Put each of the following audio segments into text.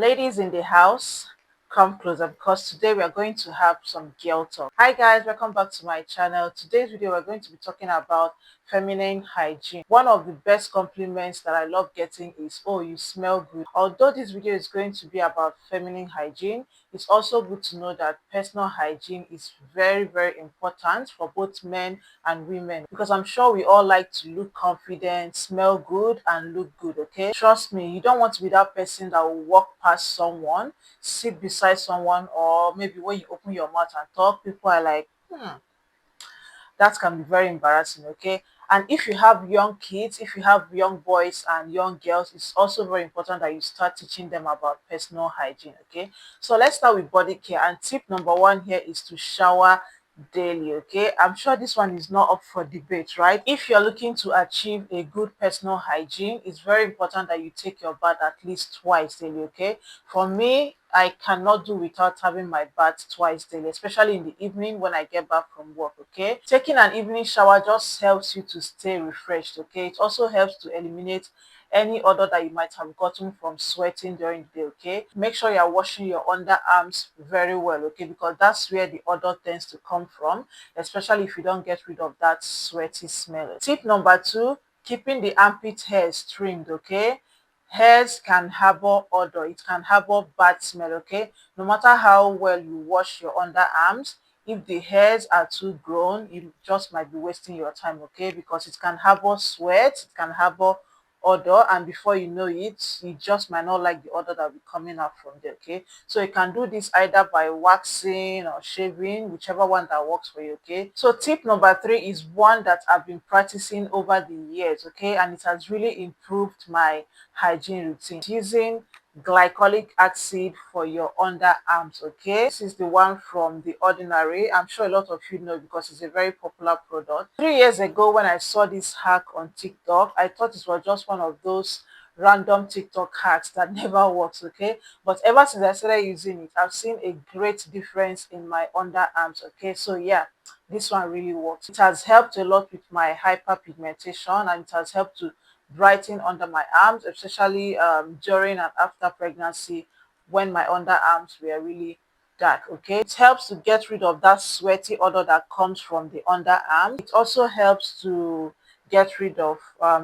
Ladies in the house, come closer because today we are going to have some girl talk. Hi guys, welcome back to my channel. Today's video we're going to be talking about feminine hygiene. One of the best compliments that I love getting is, "Oh, you smell good." Although this video is going to be about feminine hygiene, it's also good to know that personal hygiene is very important for both men and women, because I'm sure we all like to look confident, smell good, and look good. Okay, trust me, you don't want to be that person that will walk past someone, sit beside someone, or maybe when you open your mouth and talk, people are like, that can be very embarrassing. Okay, and if you have young kids, if you have young boys and young girls, it's also very important that you start teaching them about personal hygiene. Okay, so let's start with body care, and tip number one here is to shower daily. Okay, I'm sure this one is not up for debate, right? If you're looking to achieve a good personal hygiene, it's very important that you take your bath at least twice daily. Okay, for me, I cannot do without having my bath twice daily, especially in the evening when I get back from work. Okay, taking an evening shower just helps you to stay refreshed. Okay, it also helps to eliminate any odor that you might have gotten from sweating during the day. Okay, make sure you're washing your underarms very well. Okay, because that's where the odor tends to come from, especially if you don't get rid of that sweaty smell. Tip number two, keeping the armpit hairs trimmed. Okay, hairs can harbor odor, it can harbor bad smell. Okay, no matter how well you wash your underarms, if the hairs are too grown, you just might be wasting your time. Okay, because it can harbor sweat, it can harbor odor, and before you know it, you just might not like the odor that will be coming out from there. Okay, so you can do this either by waxing or shaving, whichever one that works for you. Okay, so tip number three is one that I've been practicing over the years. Okay, and it has really improved my hygiene routine: using glycolic acid for your underarms. Okay, this is the one from The Ordinary. I'm sure a lot of you know because it's a very popular product. 3 years ago, when I saw this hack on TikTok, I thought it was just one of those random TikTok hacks that never works. Okay, but ever since I started using it, I've seen a great difference in my underarms. Okay, so yeah, this one really works. It has helped a lot with my hyperpigmentation, and it has helped to brighten under my arms, especially during and after pregnancy when my underarms were really dark. Okay, it helps to get rid of that sweaty odor that comes from the underarm. It also helps to get rid of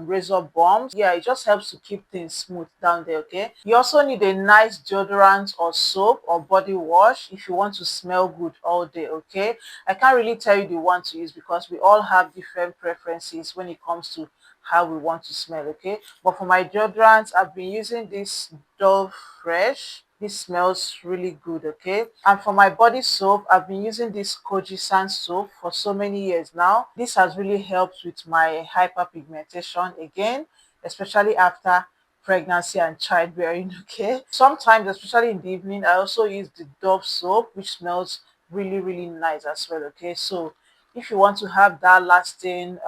razor bumps. Yeah, it just helps to keep things smooth down there. Okay, you also need a nice deodorant or soap or body wash if you want to smell good all day. Okay, I can't really tell you the one to use because we all have different preferences when it comes to how we want to smell. Okay, but for my deodorants, I've been using this Dove Fresh. This smells really good. Okay, and for my body soap, I've been using this Koji San soap for so many years now. This has really helped with my hyperpigmentation again, especially after pregnancy and childbearing. Okay, sometimes, especially in the evening, I also use the Dove soap, which smells really nice as well. Okay, so if you want to have that lasting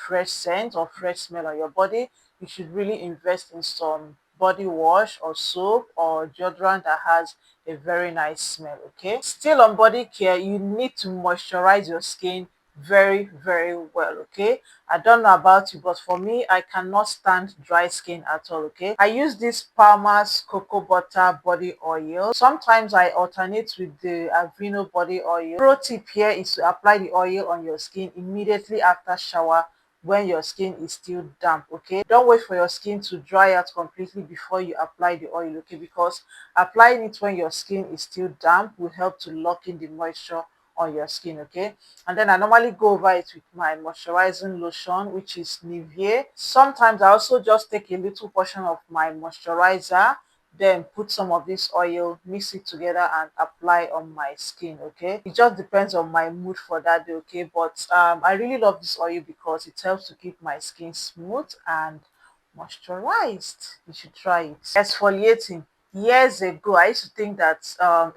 fresh scent or fresh smell on your body, you should really invest in some body wash or soap or deodorant that has a very nice smell. Okay, still on body care, you need to moisturize your skin very well. Okay, I don't know about you, but for me, I cannot stand dry skin at all. Okay, I use this Palmer's cocoa butter body oil. Sometimes I alternate with the Aveeno body oil. Pro tip here is to apply the oil on your skin immediately after shower when your skin is still damp. Okay, don't wait for your skin to dry out completely before you apply the oil. Okay, because applying it when your skin is still damp will help to lock in the moisture on your skin. Okay, and then I normally go over it with my moisturizing lotion, which is Nivea. Sometimes I also just take a little portion of my moisturizer, then put some of this oil, mix it together, and apply on my skin. Okay, it just depends on my mood for that day. Okay, but I really love this oil because it helps to keep my skin smooth and moisturized. You should try it. Exfoliating. Years ago, I used to think that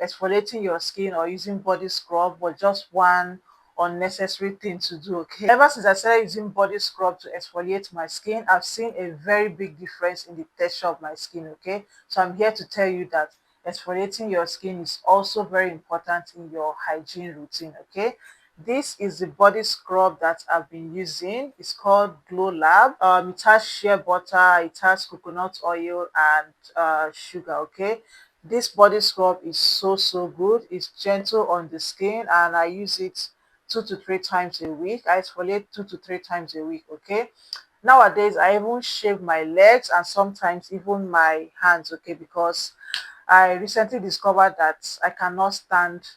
exfoliating your skin or using body scrub was just one unnecessary thing to do. Okay, ever since I started using body scrub to exfoliate my skin, I've seen a very big difference in the texture of my skin. Okay, so I'm here to tell you that exfoliating your skin is also very important in your hygiene routine. Okay, This is the body scrub that I've been using. It's called Glow Lab. It has shea butter, it has coconut oil, and sugar. Okay, this body scrub is so good. It's gentle on the skin, and I use it 2 to 3 times a week. I exfoliate 2 to 3 times a week. Okay, nowadays I even shave my legs and sometimes even my hands. Okay, because I recently discovered that I cannot stand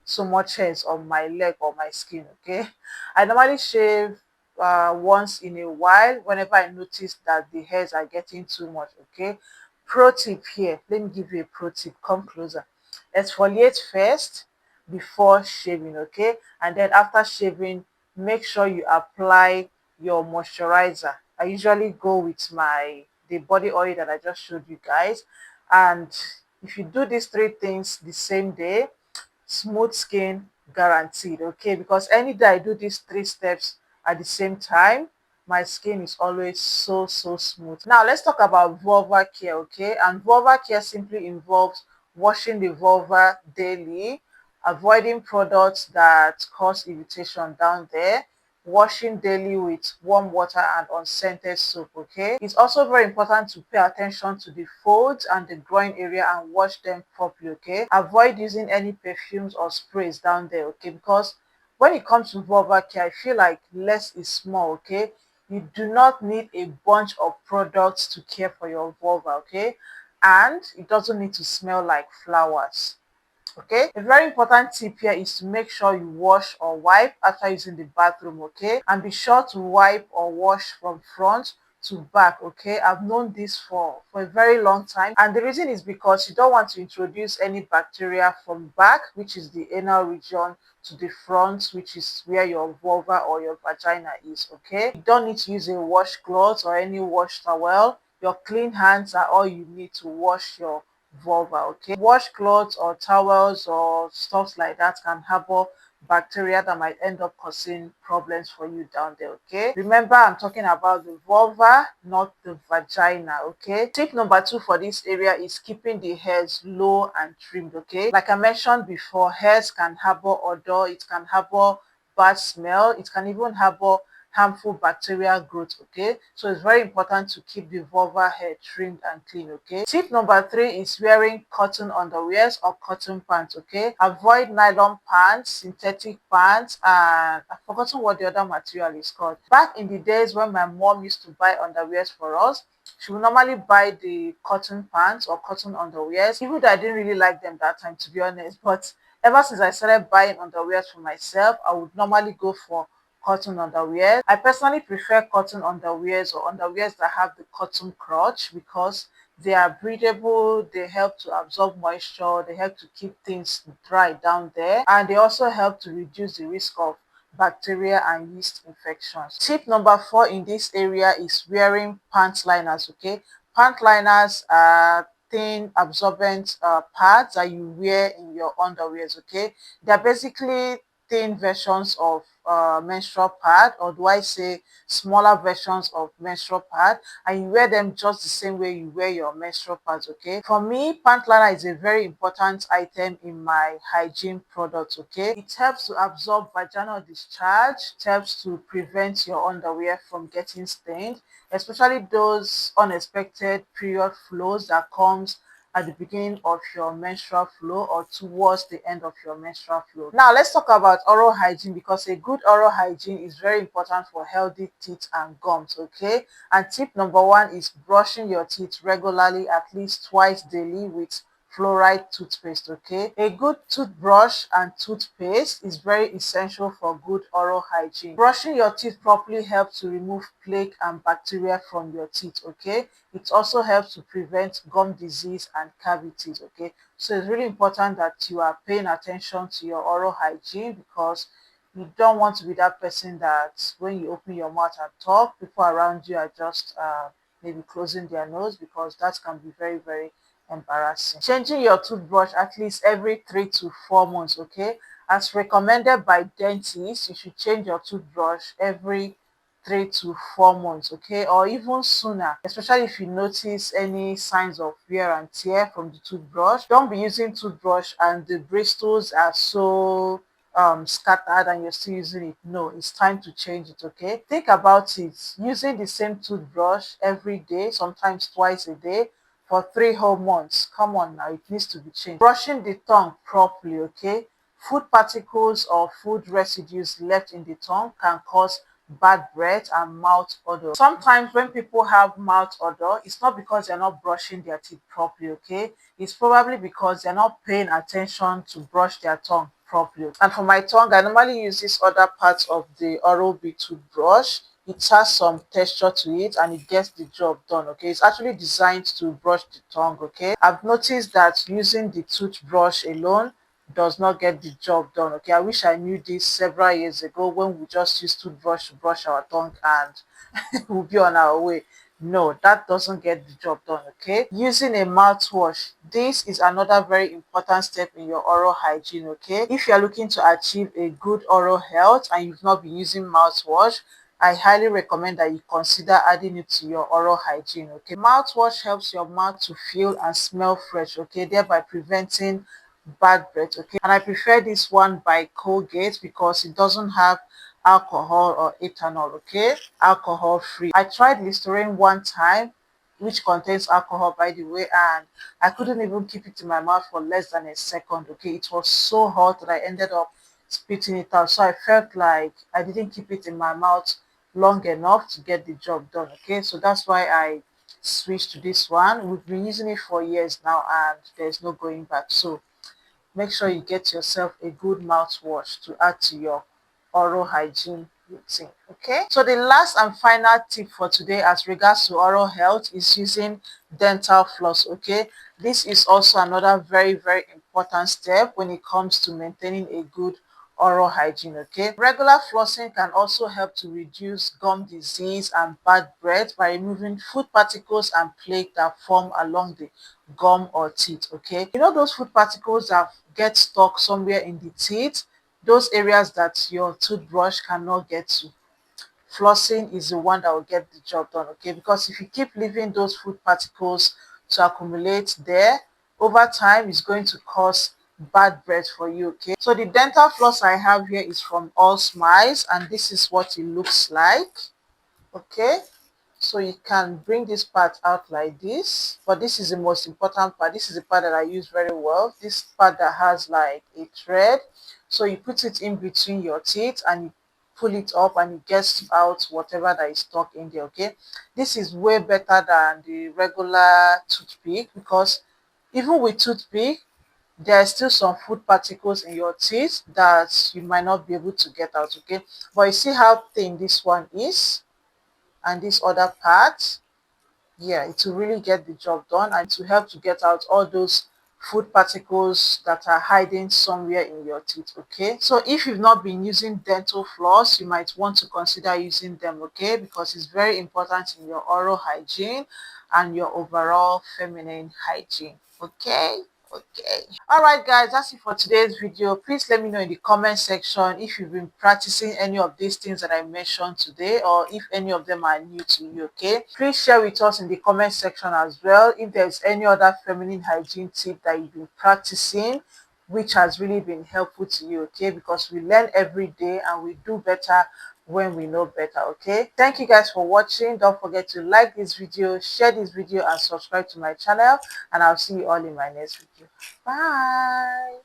so much hairs on my leg or my skin. Okay, I normally shave once in a while whenever I notice that the hairs are getting too much. Okay, pro tip here. Let me give you a pro tip. Come closer. Exfoliate first before shaving. Okay, and then after shaving, make sure you apply your moisturizer. I usually go with the body oil that I just showed you guys, and if you do these three things the same day, smooth skin guaranteed. Okay, because any day I do these three steps at the same time, my skin is always so smooth. Now let's talk about vulva care. Okay, and vulva care simply involves washing the vulva daily, avoiding products that cause irritation down there, washing daily with warm water and unscented soap. Okay, it's also very important to pay attention to the folds and the groin area and wash them properly. Okay, avoid using any perfumes or sprays down there. Okay, because when it comes to vulva care, I feel like less is more. Okay, you do not need a bunch of products to care for your vulva. Okay, and it doesn't need to smell like flowers. Okay, a very important tip here is to make sure you wash or wipe after using the bathroom. Okay, and be sure to wipe or wash from front to back. Okay, I've known this for a very long time, and the reason is because you don't want to introduce any bacteria from back, which is the anal region, to the front, which is where your vulva or your vagina is. Okay, you don't need to use a washcloth or any wash towel. Your clean hands are all you need to wash your vulva. Okay, washcloths or towels or stuff like that can harbor bacteria that might end up causing problems for you down there. Okay, remember I'm talking about the vulva, not the vagina. Okay, tip number 2 for this area is keeping the hairs low and trimmed. Okay, like I mentioned before, hairs can harbor odor, it can harbor bad smell, it can even harbor harmful bacterial growth. Okay, so it's very important to keep the vulva hair trimmed and clean. Okay, tip number 3 is wearing cotton underwears or cotton pants. Okay, avoid nylon pants, synthetic pants, and I've forgotten what the other material is called. Back in the days when my mom used to buy underwears for us, she would normally buy the cotton pants or cotton underwears, even though I didn't really like them that time, to be honest. But ever since I started buying underwears for myself, I would normally go for cotton underwear. I personally prefer cotton underwears or underwears that have the cotton crotch because they are breathable, they help to absorb moisture, they help to keep things dry down there, and they also help to reduce the risk of bacteria and yeast infections. Tip number 4 in this area is wearing pant liners. Okay, pant liners are thin absorbent pads that you wear in your underwears. Okay, they're basically thin versions of menstrual pad, or do I say smaller versions of menstrual pad, and you wear them just the same way you wear your menstrual pads. Okay, for me, pant liner is a very important item in my hygiene products. Okay, it helps to absorb vaginal discharge, it helps to prevent your underwear from getting stained, especially those unexpected period flows that comes at the beginning of your menstrual flow or towards the end of your menstrual flow. Now, let's talk about oral hygiene because a good oral hygiene is very important for healthy teeth and gums. Okay, and tip number 1 is brushing your teeth regularly, at least twice daily, with fluoride toothpaste. Okay, a good toothbrush and toothpaste is very essential for good oral hygiene. Brushing your teeth properly helps to remove plaque and bacteria from your teeth. Okay, it also helps to prevent gum disease and cavities. Okay, so it's really important that you are paying attention to your oral hygiene because you don't want to be that person that when you open your mouth and talk, people around you are just maybe closing their nose, because that can be very embarrassing. Changing your toothbrush at least every 3 to 4 months. Okay, as recommended by dentists, you should change your toothbrush every 3 to 4 months. Okay, or even sooner, especially if you notice any signs of wear and tear from the toothbrush. Don't be using toothbrush and the bristles are so scattered and you're still using it. No, it's time to change it. Okay, think about it. Using the same toothbrush every day, sometimes twice a day, for 3 whole months. Come on now, it needs to be changed. Brushing the tongue properly. Okay, food particles or food residues left in the tongue can cause bad breath and mouth odor. Sometimes when people have mouth odor, it's not because they're not brushing their teeth properly. Okay, it's probably because they're not paying attention to brush their tongue properly. And for my tongue, I normally use this other part of the Oral-B toothbrush. It has some texture to it and it gets the job done. Okay, it's actually designed to brush the tongue. Okay, I've noticed that using the toothbrush alone does not get the job done. Okay, I wish I knew this several years ago when we just used toothbrush to brush our tongue and we'll be on our way. No, that doesn't get the job done. Okay, using a mouthwash, this is another very important step in your oral hygiene. Okay, if you're looking to achieve a good oral health and you've not been using mouthwash, I highly recommend that you consider adding it to your oral hygiene. Okay, mouthwash helps your mouth to feel and smell fresh. Okay, thereby preventing bad breath. Okay, and I prefer this one by Colgate because it doesn't have alcohol or ethanol. Okay, alcohol free. I tried Listerine one time, which contains alcohol, by the way, and I couldn't even keep it in my mouth for less than a second. Okay, it was so hot that I ended up spitting it out. So I felt like I didn't keep it in my mouth long enough to get the job done. Okay, so that's why I switched to this one. We've been using it for years now and there's no going back. So make sure you get yourself a good mouthwash to add to your oral hygiene routine. Okay, so the last and final tip for today as regards to oral health is using dental floss. Okay, this is also another very important step when it comes to maintaining a good oral hygiene. Okay, regular flossing can also help to reduce gum disease and bad breath by removing food particles and plaque that form along the gum or teeth. Okay, you know those food particles that get stuck somewhere in the teeth, those areas that your toothbrush cannot get to. Flossing is the one that will get the job done. Okay, because if you keep leaving those food particles to accumulate there, over time it's going to cause bad breath for you. Okay, so the dental floss I have here is from All Smiles and this is what it looks like. Okay, so you can bring this part out like this, but this is the most important part. This is the part that I use very well. This part that has like a thread. So you put it in between your teeth and you pull it up and it gets out whatever that is stuck in there. Okay, this is way better than the regular toothpick because even with toothpick, there are still some food particles in your teeth that you might not be able to get out. Okay, but you see how thin this one is and this other part, yeah, it will really get the job done and to help to get out all those food particles that are hiding somewhere in your teeth. Okay, so if you've not been using dental floss, you might want to consider using them. Okay, because it's very important in your oral hygiene and your overall feminine hygiene. Okay, okay. All right, guys, that's it for today's video. Please let me know in the comment section if you've been practicing any of these things that I mentioned today or if any of them are new to you. Okay, please share with us in the comment section as well if there's any other feminine hygiene tip that you've been practicing which has really been helpful to you. Okay, because we learn every day and we do better when we know better. Okay, thank you guys for watching. Don't forget to like this video, share this video and subscribe to my channel, and I'll see you all in my next video. Bye.